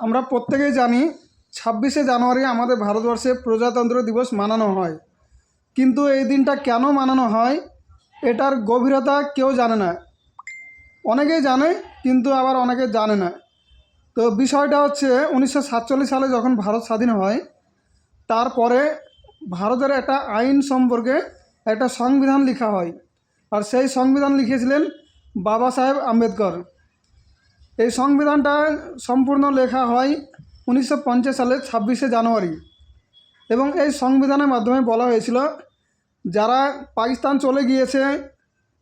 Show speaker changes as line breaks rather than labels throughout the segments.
আমরা প্রত্যেকেই জানি 26শে জানুয়ারি আমাদের ভারতবর্ষে প্রজাতন্ত্র দিবস মানানো হয়। কিন্তু এই দিনটা কেন মানানো হয় এটার গভীরতা কেউ জানে না। অনেকেই জানে কিন্তু আবার অনেকে জানে না। তো বিষয়টা হচ্ছে 1947 সালে যখন ভারত স্বাধীন হয় তারপরে ভারতের একটা আইন সম্পর্কে একটা সংবিধান লেখা হয়। আর সেই সংবিধান লিখেছিলেন বাবা সাহেব আম্বেদকর। এই সংবিধানটা সম্পূর্ণ লেখা হয় 1950 সালের 26শে জানুয়ারি। এবং এই সংবিধানের মাধ্যমে বলা হয়েছিল যারা পাকিস্তান চলে গিয়েছে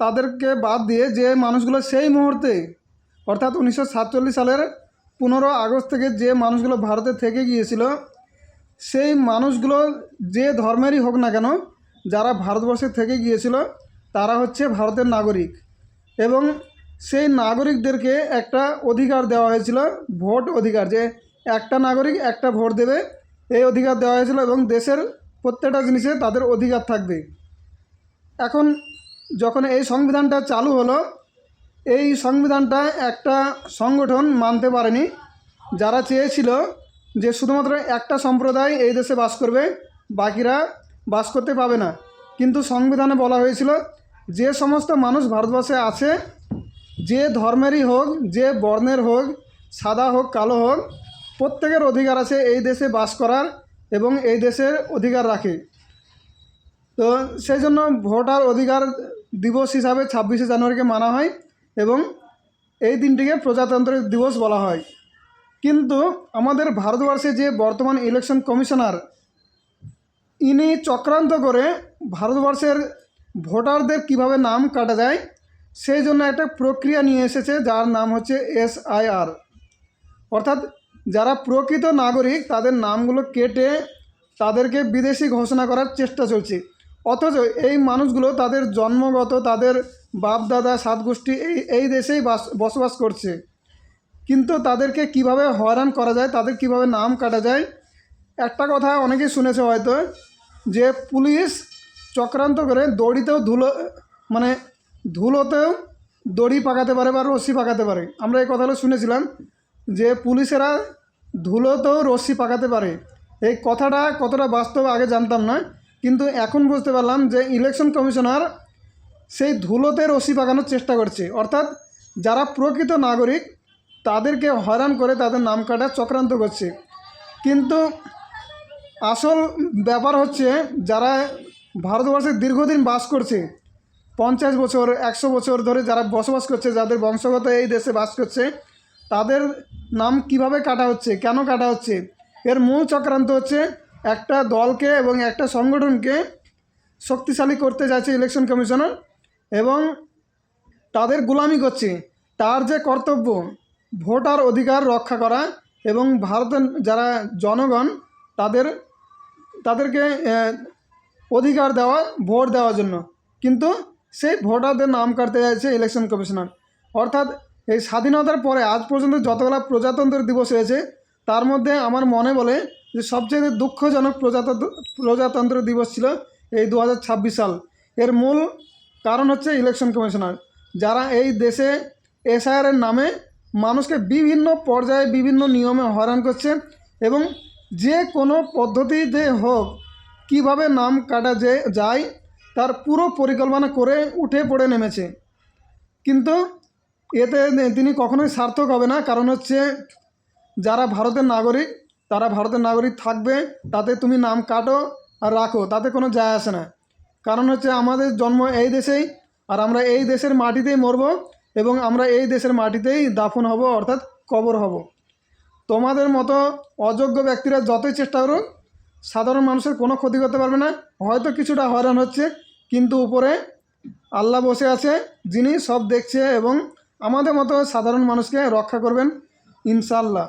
তাদেরকে বাদ দিয়ে যে মানুষগুলো সেই মুহূর্তে অর্থাৎ 1947 সালের 15 আগস্ট থেকে যে মানুষগুলো ভারতে থেকে গিয়েছিল সেই মানুষগুলো যে ধর্মেরই হোক না কেন যারা ভারতবর্ষে থেকে গিয়েছিল তারা হচ্ছে ভারতের নাগরিক। এবং সেই নাগরিকদেরকে একটা অধিকার দেওয়া হয়েছিল, ভোট অধিকার, যে একটা নাগরিক একটা ভোট দেবে, এই অধিকার দেওয়া হয়েছিল। এবং দেশের প্রত্যেকটা জিনিসে তাদের অধিকার থাকবে। এখন যখন এই সংবিধানটা চালু হলো, এই সংবিধানটা একটা সংগঠন মানতে পারেনি, যারা চেয়েছিল যে শুধুমাত্র একটা সম্প্রদায় এই দেশে বাস করবে, বাকিরা বাস করতে পাবে না। কিন্তু সংবিধানে বলা হয়েছিল যে সমস্ত মানুষ ভারতবর্ষে আছে, যে ধর্মেরই হোক, যে বর্ণের হোক, সাদা হোক কালো হোক, প্রত্যেকের অধিকার আছে এই দেশে বাস করার এবং এই দেশের অধিকার রাখে। তো সেই জন্য ভোটার অধিকার দিবস হিসাবে 26শে জানুয়ারিকে মানা হয় এবং এই দিনটিকে প্রজাতন্ত্র দিবস বলা হয়। কিন্তু আমাদের ভারতবর্ষে যে বর্তমান ইলেকশন কমিশনার, ইনি চক্রান্ত করে ভারতবর্ষের ভোটারদের কিভাবে নাম কাটা যায় সেই জন্য একটা প্রক্রিয়া নিয়ে এসেছে, যার নাম হচ্ছে SIR। অর্থাৎ যারা প্রকৃত নাগরিক তাদের নামগুলো কেটে তাদেরকে বিদেশি ঘোষণা করার চেষ্টা চলছে। অথচ এই মানুষগুলো তাদের জন্মগত, তাদের বাপদাদা সাত গোষ্ঠী এই দেশেই বসবাস করছে। কিন্তু তাদেরকে কিভাবে হয়রান করা যায়, তাদের কিভাবে নাম কাটা যায়, একটা কথা অনেকেই শুনেছে হয়তো, যে পুলিশ চক্রান্ত করে দড়িতেও ধুলোতেও দড়ি পাকাতে পারে বা রশ্মি পাকাতে পারে। আমরা এই কথাগুলো শুনেছিলাম যে পুলিশেরা ধুলোতেও রশ্মি পাকাতে পারে। এই কথাটা কতটা বাস্তব আগে জানতাম না, কিন্তু এখন বুঝতে পারলাম যে ইলেকশন কমিশনার সেই ধুলোতে রশ্মি পাকানোর চেষ্টা করছে। অর্থাৎ যারা প্রকৃত নাগরিক তাদেরকে হয়রান করে তাদের নাম কাটার চক্রান্ত করছে। কিন্তু আসল ব্যাপার হচ্ছে যারা ভারতবর্ষে দীর্ঘদিন বাস করছে, 50 বছর 100 বছর ধরে যারা বসবাস করছে, যাদের বংশগত এই দেশে বাস করছে, তাদের নাম কিভাবে কাটা হচ্ছে, কেন কাটা হচ্ছে, এর মূল চক্রান্ত হচ্ছে একটা দলকে এবং একটা সংগঠনকে শক্তিশালী করতে যাচ্ছে ইলেকশন কমিশনার এবং তাদের গোলামি করছে। তার যে কর্তব্য ভোটার অধিকার রক্ষা করা এবং ভারতের যারা জনগণ তাদেরকে অধিকার দেওয়া ভোট দেওয়ার জন্য, কিন্তু সেই ভোটারদের নাম কাটতে যাচ্ছে ইলেকশন কমিশনার। অর্থাৎ এই স্বাধীনতার পরে আজ পর্যন্ত যতগুলো প্রজাতন্ত্র দিবস হয়েছে তার মধ্যে আমার মনে বলে যে সবচেয়ে দুঃখজনক প্রজাতন্ত্র দিবস ছিল এই 2026 সাল। এর মূল কারণ হচ্ছে ইলেকশন কমিশনার, যারা এই দেশে SIR নামে মানুষকে বিভিন্ন পর্যায়ে বিভিন্ন নিয়মে হয়রান করছে এবং যে কোনো পদ্ধতিতে হোক কিভাবে নাম কাটা যায় তার পুরো পরিকল্পনা করে উঠে পড়ে নেমেছে। কিন্তু এতে তিনি কখনোই সার্থক হবে না। কারণ হচ্ছে যারা ভারতের নাগরিক তারা ভারতের নাগরিক থাকবে, তাতে তুমি নাম কাটো আর রাখো, তাতে কোনো যায় আসে না। কারণ হচ্ছে আমাদের জন্ম এই দেশেই, আর আমরা এই দেশের মাটিতেই মরব এবং আমরা এই দেশের মাটিতেই দাফন হব, অর্থাৎ কবর হব। তোমাদের মতো অযোগ্য ব্যক্তিরা যতই চেষ্টা করুক সাধারণ মানুষের কোনো ক্ষতি করতে পারবে না। হয়তো কিছুটা হয়রান হচ্ছে, কিন্তু উপরে আল্লাহ বসে আছে, যিনি সব দেখছে এবং আমাদের মতো সাধারণ মানুষকে রক্ষা করবেন ইনশাআল্লাহ।